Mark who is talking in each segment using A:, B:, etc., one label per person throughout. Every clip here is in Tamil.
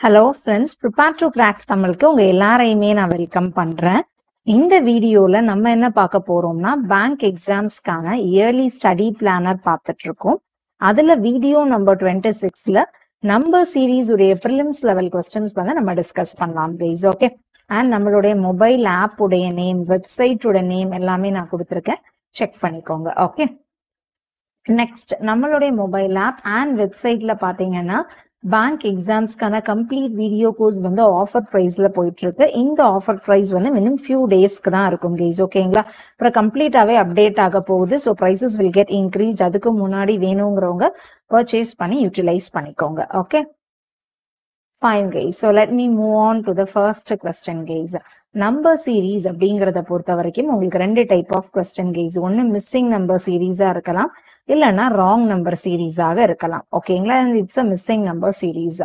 A: Hello friends, prepare to crack தமிழுக்கு உங்க எல்லாரையுமே நான் வெல்கம் பண்றேன். இந்த வீடியோல நம்ம என்ன பார்க்க போறோம்னா பேங்க் எக்ஸாம்ஸ்க்கான இயர்லி ஸ்டடி பிளானர் பார்த்துட்டு இருக்கோம். அதுல வீடியோ நம்பர் 26ல நம்பர் சீரீஸ் உடைய ப்ரிலிம்ஸ் லெவல் கொஸ்டின்ஸ் வந்து நம்ம டிஸ்கஸ் பண்ணலாம் ப்ளீஸ். ஓகே, அண்ட் நம்மளுடைய மொபைல் ஆப் உடைய நேம், வெப்சைட்டோட நேம் எல்லாமே நான் கொடுத்துருக்கேன், செக் பண்ணிக்கோங்க. ஓகே, நெக்ஸ்ட் நம்மளுடைய மொபைல் ஆப் அண்ட் வெப்சைட்ல பாத்தீங்கன்னா பேங்க் எக்ஸாம்ஸ்க்கான கம்ப்ளீட் வீடியோ கோர்ஸ் வந்து ஆஃபர் ப்ரைஸ்ல போயிட்டு இருக்கு. இந்த ஆஃபர் ப்ரைஸ் வந்து மினிமம் ஃபியூ டேஸ்க்கு தான் இருக்கும் கைஸ். ஓகேங்களா, அப்புறம் கம்ப்ளீட்டாவே அப்டேட் ஆக போகுது. So prices will get increase. அதுக்கு முன்னாடி வேணுங்கிறவங்க பர்ச்சேஸ் பண்ணி யூட்டிலைஸ் பண்ணிக்கோங்க. Okay, fine guys. So let me move on to the first question guys. Number series அப்படிங்கிறத பொறுத்த வரைக்கும் உங்களுக்கு ரெண்டு டைப் ஆஃப் கொஸ்டின் கைஸ். ஒன்னு மிஸ்ஸிங் நம்பர் சீரீஸா இருக்கலாம், இல்லைன்னா ராங் நம்பர் சீரீஸாக இருக்கலாம். ஓகேங்களா, it's a missing number series.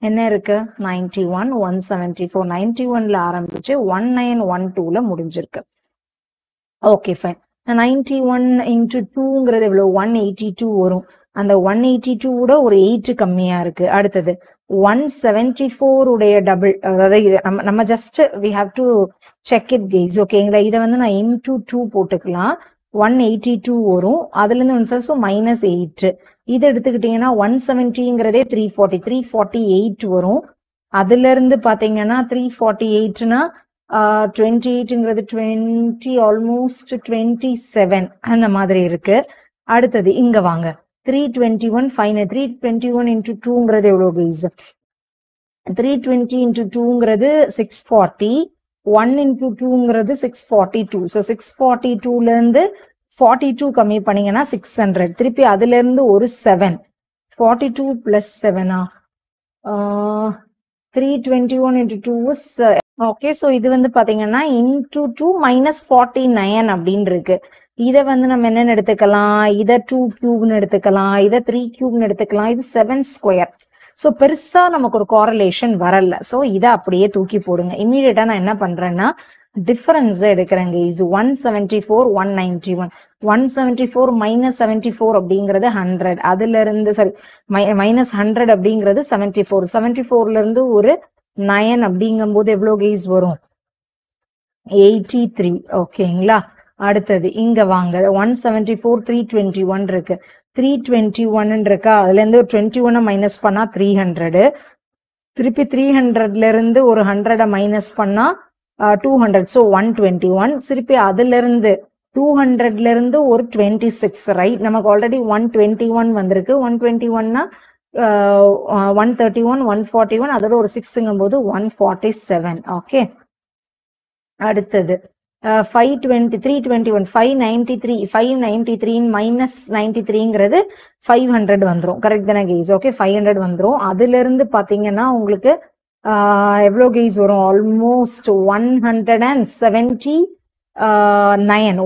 A: என்ன இருக்கு? 91, 174, 91ல ஆரம்பிச்சு 1912ல முடிஞ்சிருக்கு. Okay fine. 91 இன்டூ 2ங்கிறது எவ்வளவு? 182 வரும். அந்த 182 ஒரு 8 கம்மியா இருக்கு. அடுத்தது 174 உடைய டபுள், அதாவது நம்ம just we have to check it guys. ஓகேங்களா, இதை வந்து நான் இன்டூ 2 போட்டுக்கலாம். 182 வரும். அதுல இருந்து ஸோ -8. இது எடுத்துக்கிட்டீங்கன்னா 170ங்கிறதே 348 வரும். அதுல இருந்து பாத்தீங்கன்னா 348னா 28ங்கிறது 20, ஆல்மோஸ்ட் 27 அந்த மாதிரி இருக்கு. அடுத்தது இங்க வாங்க, 321 ஃபைன். 321 இன்டூ 2ங்கிறது எவ்வளவு கைஸ்? 320 இன்டூ 2ங்கிறது 640. 1 இன்டூ 2ங்கிறது 642. ஸோ 642ல இருந்து 42 கம்மி பண்ணீங்கன்னா 600. திருப்பி அதுல இருந்து ஒரு 7. 42 plus 7 321 into 2 is okay. So இது வந்து பாத்தீங்கன்னா இன்டூ 2 -49 அப்படின்னு இருக்கு. இதை வந்து நம்ம என்னன்னு எடுத்துக்கலாம்? இதை 2 கியூப்னு எடுத்துக்கலாம், இதை 3 கியூப்னு எடுத்துக்கலாம், இது 7 ஸ்கொயர். ஸோ பெருசா நமக்கு ஒரு காரலேஷன் வரல. ஸோ இதை அப்படியே தூக்கி போடுங்க. இமீடியட்டா நான் என்ன பண்றேன்னா டிஃபரன்ஸ் எடுக்கிறேங்க. இது 174, 191. 174 -74 அப்படிங்கிறது 100. அதுல இருந்து சரி -100 அப்படிங்கிறது 74. 74ல இருந்து ஒரு 9 அப்படிங்கும் போது எவ்வளவு கைஸ் வரும்? 83. ஓகேங்களா, அடுத்தது இங்க வாங்க. 174 321 இருக்கு. 321 இருக்கா, அதுல இருந்து ஒரு 21 மைனஸ் பண்ணா 300. திருப்பி 300ல இருந்து ஒரு 100 மைனஸ் பண்ணா 200. ஸோ 121. திருப்பி அதுல இருந்து 200ல இருந்து ஒரு 26. ரைட், நமக்கு ஆல்ரெடி 121 வந்திருக்கு. 121னா 131, 141, அதோட ஒரு 6ங்கும் போது 147. ஓகே, அடுத்தது 520, 321, 593. 593 மைனஸ் 93ங்கிறது 500 வந்துடும். கரெக்ட் தானே கைஸ்? ஓகே, 500 வந்துடும். அதுல இருந்து பாத்தீங்கன்னா உங்களுக்கு எவ்வளவு கைஸ் வரும்? ஆல்மோஸ்ட் 179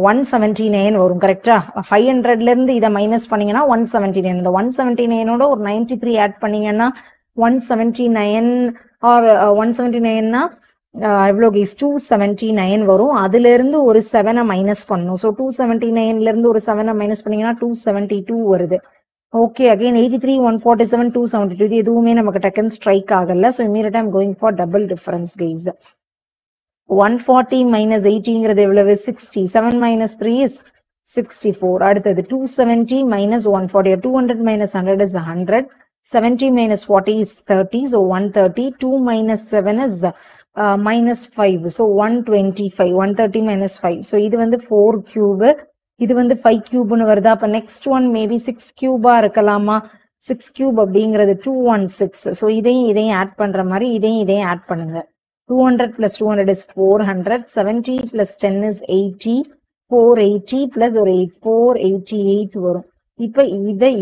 A: 179 வரும். கரெக்டா? 500ல இருந்து இதை மைனஸ் பண்ணீங்கன்னா 179. இந்த 179ஓட ஒரு 93 ஆட் பண்ணீங்கன்னா 179 ஆர் 179னா எவ்வளோ கைஸ்? 279 வரும். அதுல இருந்து ஒரு 7 மைனஸ் பண்ணணும். ஸோ 279ல இருந்து ஒரு 7 மைனஸ் பண்ணீங்கன்னா 272 வருது. Okay, again 83, 147, 272. இது எதுவுமே நமக்கு டக்குன்னு ஸ்ட்ரைக் ஆகல. ஸோ இமீடியட்டா I'm going for double difference guys. 140 minus 80ங்கிறது எவ்வளவு? 60. 7 மைனஸ் 3 இஸ் 64. அடுத்தது 270 minus 140. 200 minus 100 is 100. 70 minus 40 is 30. So 130. 2 minus 7 is minus 5. So 125. 130 minus 5. So இது வந்து 4 cube. இது வந்து 5 cubeன்னு வருதா? அப்ப next one maybe 6 cube-ஆ இருக்கலாமா? 6 cube அப்படிங்கிறது 216. So இதையும் ஆட் பண்ற மாதிரி இதையும் ஆட் பண்ணுங்க. 200 plus 200 is 400. 70 plus 10 is 80. 480 plus ஒரு 8, 488 வரும். இப்ப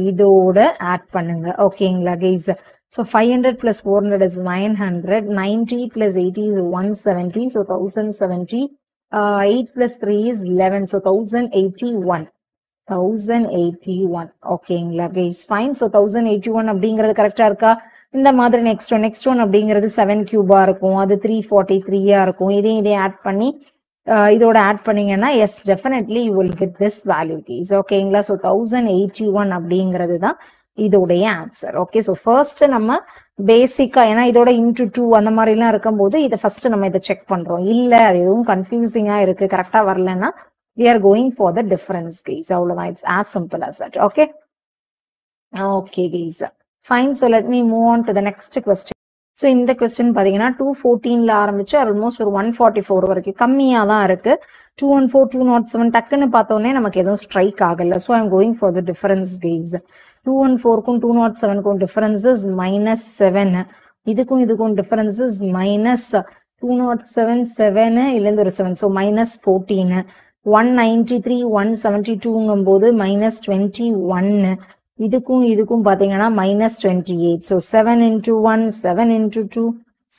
A: இதோட ஆட் பண்ணுங்க. ஓகேங்களா guys? So 500 plus 400 is 900. 90 plus 80 is 170. So 1070. 8 plus 3 is 11. So 1081. 1081. ஓகேங்களா கைஸ்? ஃபைன். So 1081 அப்படிங்கிறது கரெக்டா இருக்கா? இந்த மாதிரி நெக்ஸ்ட் ஒன் அப்படிங்கிறது 7 கியூபா இருக்கும். அது 343 இருக்கும். இதையும் ஆட் பண்ணி இதோட ஆட் பண்ணீங்கன்னா yes definitely you will get this value guys. ஓகேங்களா? ஸோ 1081 அப்படிங்கிறது தான் இதோடைய ஆன்சர். ஓகே, ஸோ ஃபர்ஸ்ட் நம்ம பேசிக்கா, ஏன்னா இதோட இன்டு 2 அந்த மாதிரி எல்லாம் இருக்கும்போது இதை ஃபர்ஸ்ட் நம்ம இதை செக் பண்றோம். இல்ல அது எதுவும் கன்ஃபியூசிங்கா இருக்கு, கரெக்டா வரலன்னா we are going for the difference guys. அவ்வளவுதான். It's as simple as that. Okay. Okay guys. Fine. So let me move on to the next question. So இந்த question பாத்தீங்கன்னா 214ல ஆரம்பிச்சு ஆல்மோஸ்ட் ஒரு 144 வரைக்கும் கம்மியா தான் இருக்கு. 214, 207 டக்குன்னு பார்த்தோன்னே நமக்கு எதுவும் ஸ்ட்ரைக் ஆகல. So I'm going for the difference guys. 214க்கும் 207க்கும் difference is -7. இதுக்கும் difference is -207 7 இல்லைந்து ஒரு 7. So -14. 193, 172ங்கும் போது -21. இதுக்கும் பாத்தீங்கன்னா -28. So 7 into 1, 7 into 2,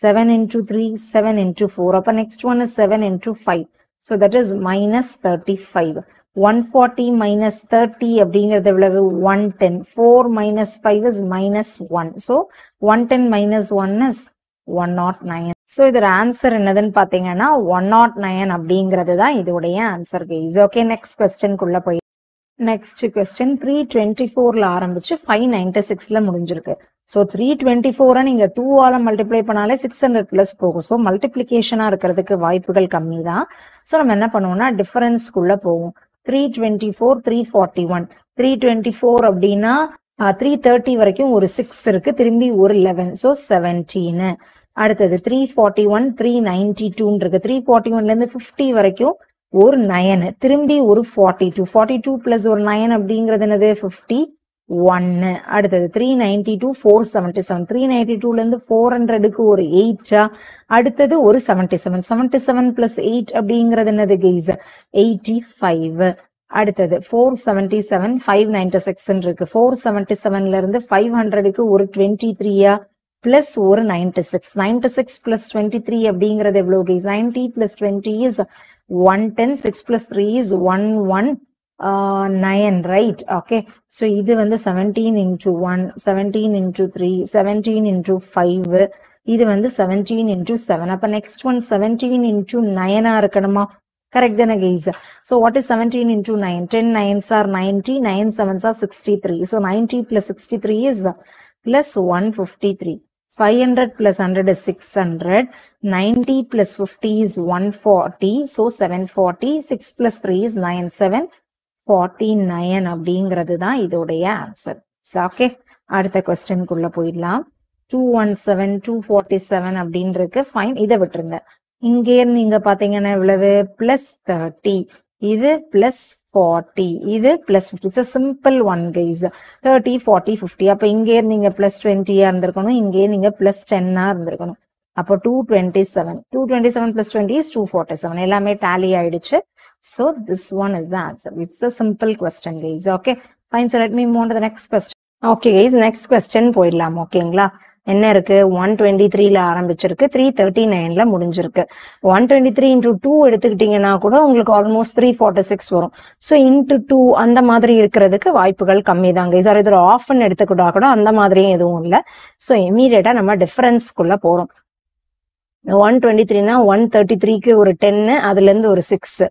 A: 7 into 3, 7 into 4. அப்ப next one is 7 into 5. So that is -35. 140 minus 30 அப்படிங்கிறது எவ்வளவு? 110. 4 minus 5 is -1. So 110 minus 1 is 109. So இதோட ஆன்சர் என்னதுன்னு பாத்தீங்கன்னா 109 அப்படிங்கிறது தான் இதோடைய answer guys. Okay, next question குள்ள போய் நெக்ஸ்ட் கொஸ்டின் 324ல ஆரம்பிச்சு 596ல முடிஞ்சிருக்கு. ஸோ 324 நீங்க 2ஆல மல்டிப்ளை பண்ணாலே 600 பிளஸ் போகும். ஸோ மல்டிப்ளிகேஷனா இருக்கிறதுக்கு வாய்ப்புகள் கம்மி தான். ஸோ நம்ம என்ன பண்ணுவோம்னா டிஃபரன்ஸ்குள்ள போவோம். 324, 341. 324 அப்படின்னா 330 வரைக்கும் ஒரு 6 இருக்கு, திரும்பி ஒரு 11. ஸோ 17. அடுத்தது 341, 392 இருக்கு. 341ல இருந்து 50 வரைக்கும் ஒரு 9, திரும்பி ஒரு 42. 42 பிளஸ் ஒரு 9 அப்படிங்கிறது என்னது? 51. அடுத்தது 392, 477. 392ல இருந்து 400க்கு ஒரு 8. அடுத்தது ஒரு 77. 77 பிளஸ் 8 அப்படிங்கிறது என்னது கைஸ்? 85. அடுத்தது 477, 596 இருக்கு. 477ல இருந்து 500க்கு ஒரு 23 பிளஸ் ஒரு 96. 96 பிளஸ் 23 அப்படிங்கிறது எவ்வளவு guys? 90 plus 20 is 110. 6 plus 3 is 119, right? Okay. So இது வந்து 17 into 1, 17 into 3, 17 into 5. இது வந்து 17 into 7. அப்ப next one 17 into 9 இருக்கணுமா? Correct தானே guys? So what is 17 into 9? 10 9s are 90, 9 7s are 63. So 90 plus 63 is plus 153. 500 plus 100 is 600. 90 plus 50 is 140. So 740. 6 plus 3 is 9. 749 அப்படிங்கிறது தான் இதோடைய ஆன்சர். ஓகே, அடுத்த கொஸ்டின் குள்ள போயிடலாம். 217, 247 அப்படின்னு இருக்கு. ஃபைன், இதை விட்டுருங்க. இங்கே நீங்க பாத்தீங்கன்னா எவ்வளவு? பிளஸ் 30. இது பிளஸ் 40. இது plus 50. It's simple one guys. 30, 40, 50. அப்ப இங்கே நீங்க பிளஸ் 20 இருந்திருக்கணும், இங்கே நீங்க பிளஸ் 10 இருந்திருக்கணும். அப்போ 227. 227 பிளஸ் 20 is 247. எல்லாமே டேலி ஆயிடுச்சு. So this one is the answer. It's a simple question guys. Okay, fine. So let me move on to the next question. Okay guys, next question போயிடலாம். ஓகேங்களா? என்ன இருக்கு? 123ல ஆரம்பிச்சிருக்கு, 339ல முடிஞ்சிருக்கு. 123 into 2 எடுத்துக்கிட்டீங்கன்னா கூட உங்களுக்கு ஆல்மோஸ்ட் 346 வரும். ஸோ இன்டு 2 அந்த மாதிரி இருக்கிறதுக்கு வாய்ப்புகள் கம்மி தான் கைஸ். இது ஒரு ஆஃப்னு எடுத்துக்கிட்டா கூட அந்த மாதிரியும் எதுவும் இல்லை. ஸோ இமீடியட்டா நம்ம டிஃபரன்ஸ்குள்ள போறோம். 123னா 133க்கு ஒரு 10, அதுல இருந்து ஒரு 6.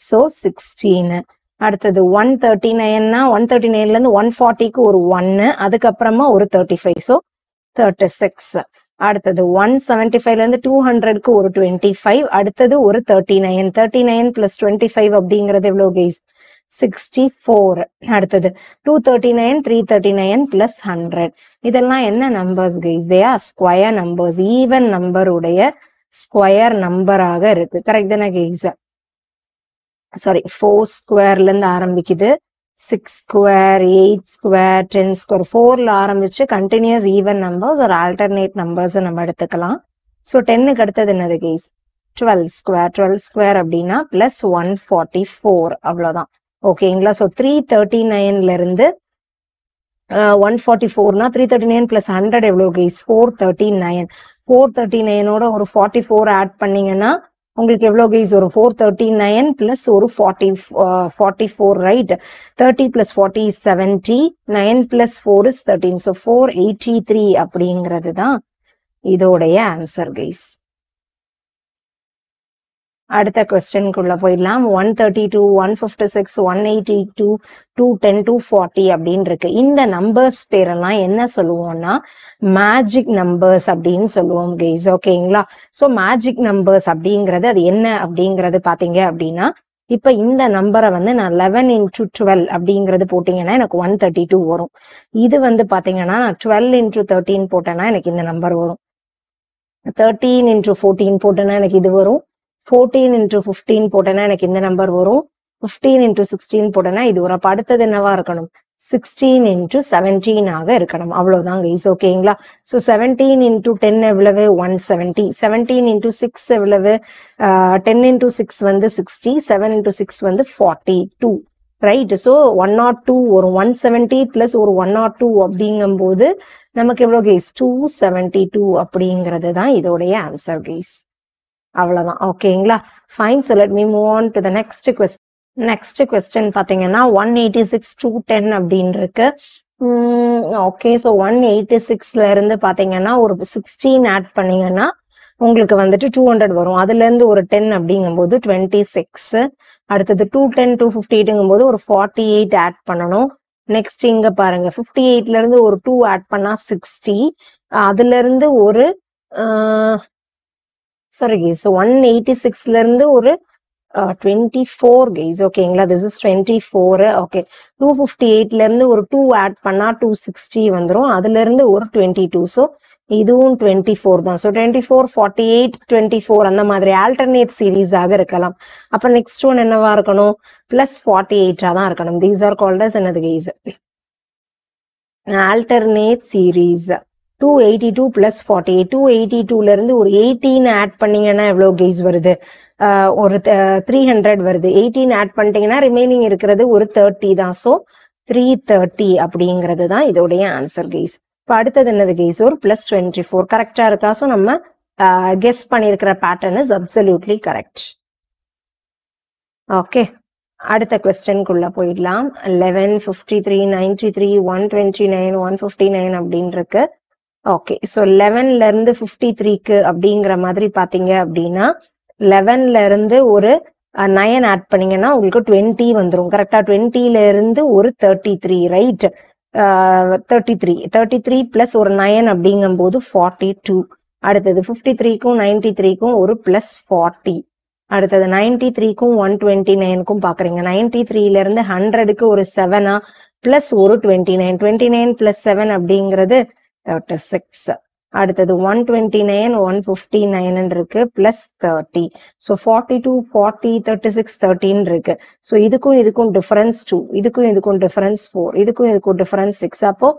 A: ஸோ 16. அடுத்தது 139னா 139ல இருந்து 140க்கு ஒரு 1, அதுக்கப்புறமா ஒரு 35. ஸோ 36. அடுத்தது 175ல இருந்து 200க்கு ஒரு 25, அடுத்தது ஒரு 39. 39 பிளஸ் 25 அப்படிங்கிறது எவ்வளவு கைஸ்? 64. அடுத்தது 239, 339 பிளஸ் 100. இதெல்லாம் என்ன numbers guys? They are square numbers. Even number உடைய ஸ்கொயர் நம்பராக இருக்கு. கரெக்ட் தானே கைஸ்? சாரி, 4 ஸ்கொயர்ல இருந்து ஆரம்பிக்குது, 6 ஸ்கொயர், 8 ஸ்கொயர், 10 ஸ்கொயர், 4ல ஆரம்பிச்சு கண்டினியூஸ் ஈவன் நம்பர்ஸ் ஒரு ஆல்டர்னேட் நம்பர்ஸ் நம்ம எடுத்துக்கலாம். ஸோ 10க்கு அடுத்தது என்னது கைஸ்? 12 ஸ்கொயர். 12 ஸ்கொயர் அப்படின்னா பிளஸ் 144. அவ்வளவுதான். ஓகேங்களா? ஸோ 339ல இருந்து 144னா 339 பிளஸ் 100 எவ்வளவு கைஸ்? 439. 439ஓட ஒரு 44 ஆட் பண்ணீங்கன்னா உங்களுக்கு எவ்வளவு கைஸ் வரும்? 439 பிளஸ் ஒரு 44, right? 30 plus 40 is 70. 9 plus 4 is 13. So 483 அப்படிங்கிறது தான் இதோடைய ஆன்சர் கைஸ். அடுத்த கொஸ்டின்குள்ள போயிடலாம். 132, 156, 182, 210, 240 அப்படின்னு இருக்கு. இந்த நம்பர்ஸ் பேரெல்லாம் என்ன சொல்லுவோம்னா மேஜிக் நம்பர்ஸ் அப்படின்னு சொல்லுவோம் கைஸ். ஓகேங்களா? ஸோ மேஜிக் நம்பர்ஸ் அப்படிங்கிறது அது என்ன அப்படிங்கிறது பாத்தீங்க அப்படின்னா, இப்ப இந்த நம்பரை வந்து நான் 11 into 12 அப்படிங்கிறது போட்டீங்கன்னா எனக்கு 132 வரும். இது வந்து பாத்தீங்கன்னா நான் 12 into 13 போட்டேன்னா எனக்கு இந்த நம்பர் வரும். 13 into 14 போட்டேன்னா எனக்கு இது வரும். 14 into 15 போட்டேன்னா எனக்கு இந்த நம்பர் வரும். 15 into 16 போட்டேன்னா இது வரும். அப்ப அடுத்தது என்னவா இருக்கணும்? 16 into 17 ஆக இருக்கணும். அவ்வளவுதான் கைஸ். ஓகேங்களா? ஸோ 17 into 10 எவ்வளவு? 170. 17 into 6 எவ்வளவு? 10 into 6 வந்து 60. 7 into 6 வந்து 42. ரைட்? ஸோ 102 வரும். 170 பிளஸ் ஒரு 102 அப்படிங்கும் போது நமக்கு எவ்வளவு கைஸ்? 272 அப்படிங்கிறது தான் இதோடைய ஆன்சர் கைஸ். அவ்வளவுதான். ஓகேங்களா? Fine. So let me move on to the next question. Next question பாத்தீங்கன்னா 186, 210 அப்படின்னு இருக்கு. ஓகே. ஸோ 186ல இருந்து பாத்தீங்கன்னா ஒரு 16 ஆட் பண்ணீங்கன்னா உங்களுக்கு வந்துட்டு 200 வரும். அதுல இருந்து ஒரு 10 அப்படிங்கும் போது 26. அடுத்தது 210, 258 போது ஒரு 48 ஆட் பண்ணணும். நெக்ஸ்ட் இங்க பாருங்க 58ல இருந்து ஒரு 2 ஆட் பண்ணா 60. அதுல இருந்து ஒரு சாரி கைஸ், 186ல இருந்து ஒரு 24 கைஸ். ஓகேங்களா? This is 24. ஓகே. 258ல இருந்து ஒரு 2 ஆட் பண்ணா 260 வந்துரும். அதுல இருந்து ஒரு 22. ஸோ இதுவும் 24 தான். ஸோ 24, 48, 24 அந்த மாதிரி ஆல்டர்னேட் சீரீஸ் ஆக இருக்கலாம். அப்ப நெக்ஸ்ட் ஒன் என்னவா இருக்கணும்? பிளஸ் 48 தான் இருக்கணும். தீஸ் ஆர் கால்ட் அஸ் என்னது கைஸ்? Alternate series. 282 பிளஸ் 48. 282ல இருந்து ஒரு 18 ஆட் பண்ணீங்கன்னா எவ்வளவு கைஸ் வருது? ஒரு 300 வருது. 18 ஆட் பண்ணிட்டீங்கன்னா ரிமைனிங் இருக்கிறது ஒரு 30 தான். ஸோ 330 அப்படிங்கிறது தான் இதோடைய ஆன்சர் கைஸ். இப்போ அடுத்தது என்னது கைஸ்? ஒரு பிளஸ் 24. கரெக்டா இருக்கா? ஸோ நம்ம கெஸ் பண்ணியிருக்கிற pattern is absolutely correct. Okay. அடுத்த கொஸ்டின்குள்ள போயிடலாம். 11, 53, 93, 129, 159 அப்படின்னு இருக்கு. ஓகே. ஸோ 11ல இருந்து 53க்கு அப்படிங்கிற மாதிரி பாத்தீங்க அப்படின்னா 11ல இருந்து ஒரு 9 ஆட் பண்ணீங்கன்னா உங்களுக்கு 20 வந்துடும். கரெக்டா? 20ல இருந்து ஒரு 33. ரைட்? 33 பிளஸ் ஒரு 9 அப்படிங்கும் போது 42. அடுத்தது 53க்கும் 93க்கும் ஒரு பிளஸ் 40. அடுத்தது 93க்கும் 129க்கும் பாக்குறீங்க. 93ல இருந்து 100க்கு ஒரு 7 பிளஸ் ஒரு 29. 29 பிளஸ் 7 அப்படிங்கிறது 36. அடுத்தது 129, 159 இருக்கு பிளஸ் 30. ஸோ 42, 40, 36, 13 இருக்கு. ஸோ இதுக்கும் டிஃபரன்ஸ் 2, இதுக்கும் டிஃபரன்ஸ் 4, இதுக்கும் டிஃபரன்ஸ் 6. அப்போ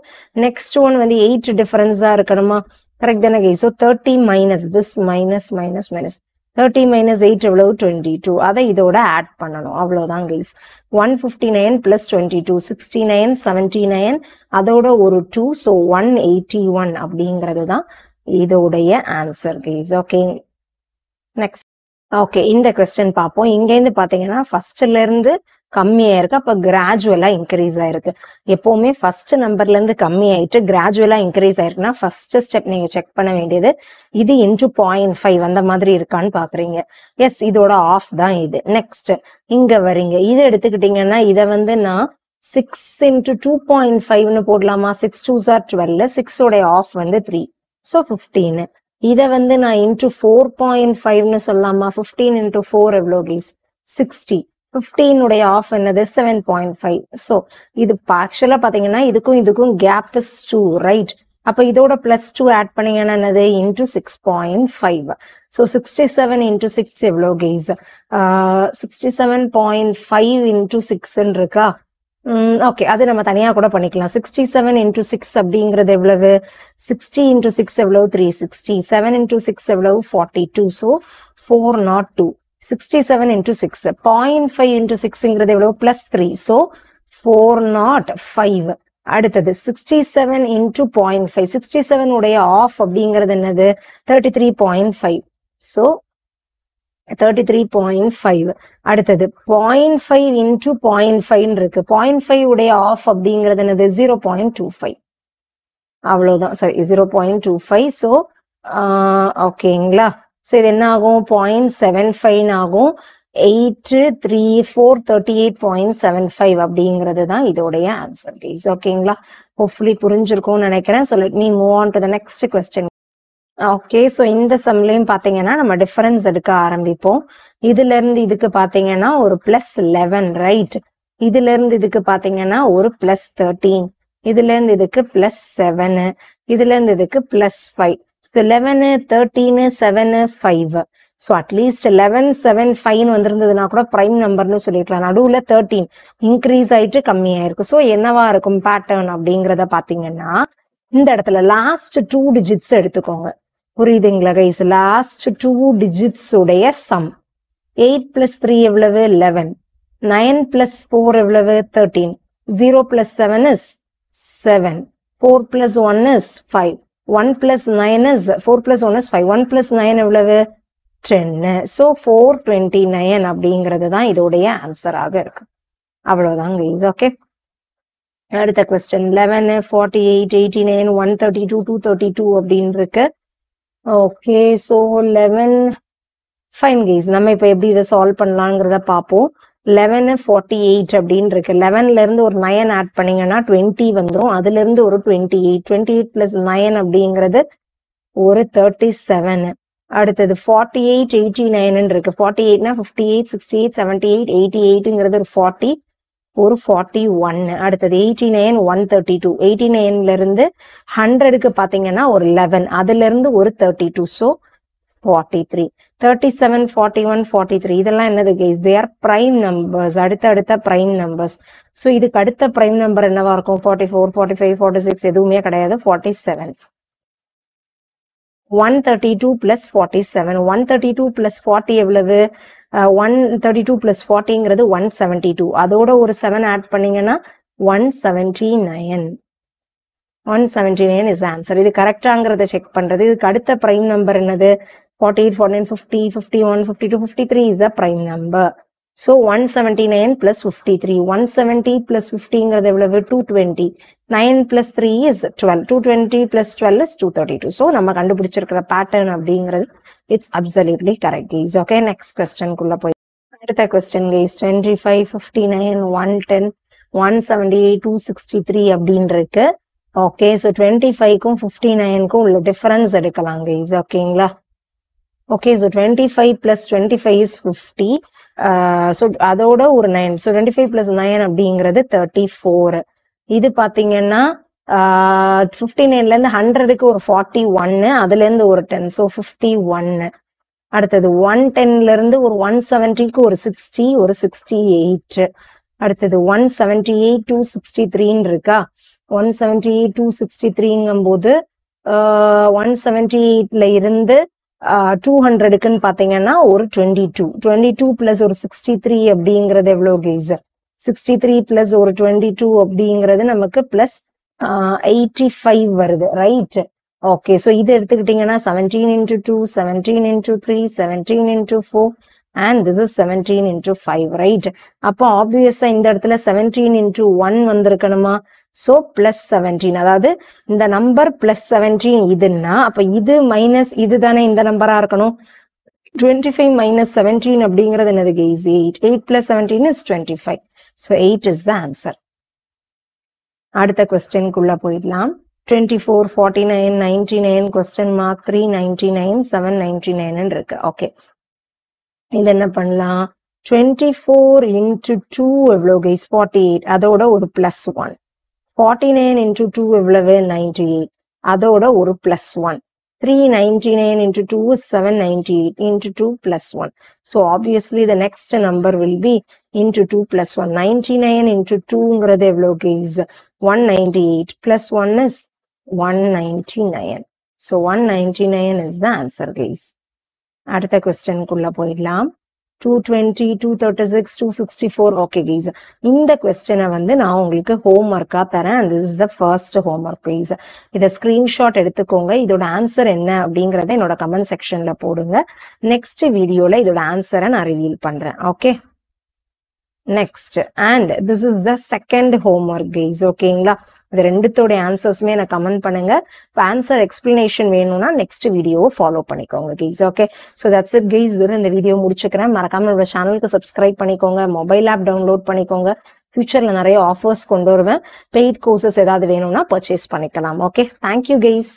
A: நெக்ஸ்ட் ஒன் வந்து 8 டிஃபரன்ஸா இருக்கணுமா? கரெக்ட் தானே guys? So 30 minus this minus 30 minus 8 எவ்வளவு? 22. அதை இதோட ஆட் பண்ணணும். அவ்வளவுதான் கைஸ். 159 plus 22, 69, 79 அதோட ஒரு 2. ஸோ 181 அப்படிங்கிறது தான் இதோடைய answer guys. Okay. Next. Okay. இந்த கொஸ்டின் பார்ப்போம். இங்க இருந்து பாத்தீங்கன்னா ஃபர்ஸ்ட்ல இருந்து கம்மியா இருக்கு. அப்ப கிராஜுவலா இன்க்ரீஸ் ஆயிருக்கு. எப்பவுமே ஃபர்ஸ்ட் நம்பர்ல இருந்து கம்மி ஆயிட்டு கிராஜுவலா இன்க்ரீஸ் ஆயிருக்குன்னா ஃபர்ஸ்ட் ஸ்டெப் நீங்க செக் பண்ண வேண்டியது இது இன்டூ 0.5 அந்த மாதிரி இருக்கான்னு பாக்குறீங்க. எஸ், இதோட ஆஃப் தான் இது. நெக்ஸ்ட் இங்க வரீங்க. இது எடுத்துக்கிட்டீங்கன்னா இதை வந்து நான் 6 into 2.5ன்னு போடலாமா? 6 2s are 12. 6 உடைய ஆஃப் வந்து 3. ஸோ 15. இதை வந்து நான் இன்டூ 4.5ன்னு சொல்லலாமா? 15 into 4 எவ்வளோ கைஸ்? 60. 15 உடைய ஆஃப் என்னது? 7.5. ஸோ இது ஆக்சுவலா பாத்தீங்கன்னா இதுக்கும் கேப் இஸ் 2, ரைட்? அப்ப இதோட பிளஸ் 2 ஆட் பண்ணீங்கன்னா என்னது? இன்டூ 6.5. ஸோ 67 into 6 எவ்வளோ கைஸ்? 67.5 into 6ன்னு இருக்கா? ஓகே, அது நம்ம தனியா கூட பண்ணிக்கலாம். 67 into 6 அப்படிங்கிறது எவ்வளவு? 60 into 6 எவ்வளவு? 360. 7 into 6 எவ்வளவு? 42. ஸோ 402. 67 into 6. 0.5 into 6ங்கிறது எவ்வளவு? பிளஸ் 3. ஸோ 405. அடுத்தது 67 into 0.5. 67 உடைய ஆஃப் அப்படிங்கிறது என்னது? 33.5. ஸோ 33.5. அடுத்தது 0.5 into 0.5 இருக்கு. 0.5 உடைய ஆஃப் அப்படிங்கிறது என்னது? 0.25. அவ்வளவுதான். சரி, 0.25. ஸோ ஓகேங்களா? ஸோ இது என்ன ஆகும் 0.75 ஆகும் 438.75 அப்படிங்கிறது தான் இதோடைய ஆன்சர் கைஸ். ஓகேங்களா, ஹோப்ஃபுல்லி புரிஞ்சிருக்கும்னு நினைக்கிறேன். So let me move on to the next question. Okay, so இந்த சம்லையும் பாத்தீங்கன்னா நம்ம டிஃபரன்ஸ் எடுக்க ஆரம்பிப்போம். இதுல இருந்து இதுக்கு பாத்தீங்கன்னா ஒரு +11 ரைட், இதுல இருந்து இதுக்கு பாத்தீங்கன்னா ஒரு +13, இதுல இருந்து இதுக்கு +7, இதுல இருந்து இதுக்கு +5. 11 13 7 5. ஸோ அட்லீஸ்ட் 11 7 5 வந்திருந்ததுன்னா கூட பிரைம் நம்பர்னு சொல்லிருக்கலாம். நடுவுல 13 இன்க்ரீஸ் ஆயிட்டு கம்மியாயிருக்கு. ஸோ என்னவா இருக்கும் பேட்டர்ன் அப்படிங்கிறத பாத்தீங்கன்னா இந்த இடத்துல லாஸ்ட் 2 டிஜிட்ஸ் எடுத்துக்கோங்க. புரியுதுங்களா கைஸ்? லாஸ்ட் 2 டிஜிட்ஸ் உடைய சம் 8 + 3 எவ்வளவு 11, 9 + 4 எவ்வளவு 13, 0 + 7 is 7, 4 + 1 is 5, 1 + 9 is 4 + 1 is 5, 1 + 9 எவ்வளவு 10. ஸோ 429 அப்படிங்கிறது தான் இதோடைய ஆன்சராக இருக்கு. அவ்வளவுதான் கைஸ். ஓகே, அடுத்த கொஸ்டின் 11 48 89 132 232 அப்படின்னு இருக்கு. Okay, so 11 fine guys. நம்ம இப்போ எப்படி இதை சால்வ் பண்ணலாங்கிறத பார்ப்போம். 11 48 அப்படின்னு இருக்கு. 11ல இருந்து ஒரு 9 ஆட் பண்ணீங்கன்னா 20 வந்துடும். அதுல இருந்து ஒரு 28, 28 + 9 அப்படிங்கிறது ஒரு 37. அடுத்தது 48 89 இருக்கு. 48னா 58 68 78 88ங்கிறது ஒரு 40, ஒரு 41. அடுத்தது 89 132, 89ல இருந்து 100க்கு பாத்தீங்கன்னா ஒரு 11, அதுல இருந்து ஒரு 32, ஸோ 43. 37 41 43 இதெல்லாம் என்னது guys? They are prime numbers, அடுத்த பிரைம் நம்பர்ஸ். ஸோ இதுக்கு அடுத்த பிரைம் நம்பர் என்னவா இருக்கும்? 44 45 46 எதுவுமே கிடையாது, 47. 132 + 47, 132 + 40 எவ்வளவு? 132 + 40ங்கிறது 172. அதோட ஒரு 7 ஆட் பண்ணீங்கன்னா 179. 179 இஸ் ஆன்சர். இது கரெக்டாங்கிறத செக் பண்றது. இதுக்கு அடுத்த பிரைம் நம்பர் என்னது? 48 49 50 51 52 53 is the prime number. So 179 + 53, 170 + 50ங்கிறது எவ்வளவு? 220. 9 + 3 is 12, 220 + 12 is 232. ஸோ நம்ம கண்டுபிடிச்சிருக்கிற பேட்டர்ன் அப்படிங்கிறது it's absolutely correct guys. Okay, next கொஸ்டின்குள்ள போய் அடுத்த கொஸ்டின் கைஸ் 25 59 110 178 263 அப்படின்னு இருக்கு. ஓகே, ஸோ 25க்கும் 59க்கும் உள்ள டிஃபரன்ஸ் எடுக்கலாம் கைஸ். ஓகேங்களா? Okay, so 25 + 25 is 50. ஸோ அதோட ஒரு 9, ஸோ 25 + 9 அப்படிங்கிறது 34. இது பாத்தீங்கன்னா 59ல இருந்து 100க்கு ஒரு 41, அதுல இருந்து ஒரு 10, ஸோ 51. அடுத்தது 110ல இருந்து ஒரு 170க்கு ஒரு 60, ஒரு 68. அடுத்தது 178 263 இருக்கா? 178 263ங்கும் போது 178ல இருந்து 200க்குன்னு பாத்தீங்கன்னா ஒரு 22, 22 + ஒரு 63 அப்படிங்கிறது எவ்வளவு கைஸ்? 63 + ஒரு 22 அப்படிங்கிறது நமக்கு +85 வருது ரைட். ஓகே, ஸோ இது எடுத்துக்கிட்டீங்கன்னா 17 × 2 17 × 3 17 × 4 and this is 17 × 5 ரைட். அப்போ ஆப்வியஸா இந்த இடத்துல 17 × 1 வந்திருக்கணுமா? ஸோ +17, அதாவது இந்த நம்பர் +17 இதுன்னா அப்ப இது மைனஸ் இது தானே இந்த நம்பரா இருக்கணும். 25 - 17 அப்படிங்கிறது என்னது guys? 8. 8 + 17 is 25. So 8 is the answer. அடுத்த கொஸ்டின்குள்ள போயிடலாம். 24 49 99 (399 799 இருக்கு. ஓகே, இது என்ன பண்ணலாம்? 24 × 2 எவ்வளவு கைஸ்? 48, அதோட ஒரு +1. 49 × 2 எவ்வளவு? 98, அதோட ஒரு +1. 399 × 2 is 798 × 2 +1. So obviously the next number will be into 2 + 1. 99 × 2ங்கிறது எவ்வளவு guys? 198 +1 is 199. So 199 is the answer guys. அடுத்த கொஸ்டின்குள்ள போயிடலாம். 220 236 264. ஓகே கைஸ், இந்த கொஸ்டினை வந்து நான் உங்களுக்கு ஹோம்ஒர்க்கா தரேன். and this is the first homework guys. இதை ஸ்கிரீன்ஷாட் எடுத்துக்கோங்க. இதோட ஆன்சர் என்ன அப்படிங்கறத என்னோட கமெண்ட் செக்ஷன்ல போடுங்க. நெக்ஸ்ட் வீடியோல இதோட ஆன்சரை நான் ரிவீல் பண்றேன். Okay. next and this is the second homework guys. ஓகேங்களா, இது ரெண்டுத்தோட ஆன்சர்ஸ்மே எனக்கு கமெண்ட் பண்ணுங்க. ஆன்சர் எக்ஸ்பிளனேஷன் வேணும்னா நெக்ஸ்ட் வீடியோவை ஃபாலோ பண்ணிக்கோங்க guys. Okay, so that's it guys. இதோட இந்த வீடியோ முடிச்சுக்கிறேன். மறக்காம என்னோட சேனலுக்கு சப்ஸ்கிரைப் பண்ணிக்கோங்க, மொபைல் ஆப் டவுன்லோட் பண்ணிக்கோங்க. ஃபியூச்சர்ல நிறைய ஆஃபர்ஸ் கொண்டு வருவேன். பெய்ட் கோர்சஸ் ஏதாவது வேணும்னா பர்ச்சேஸ் பண்ணிக்கலாம். Okay, thank you guys.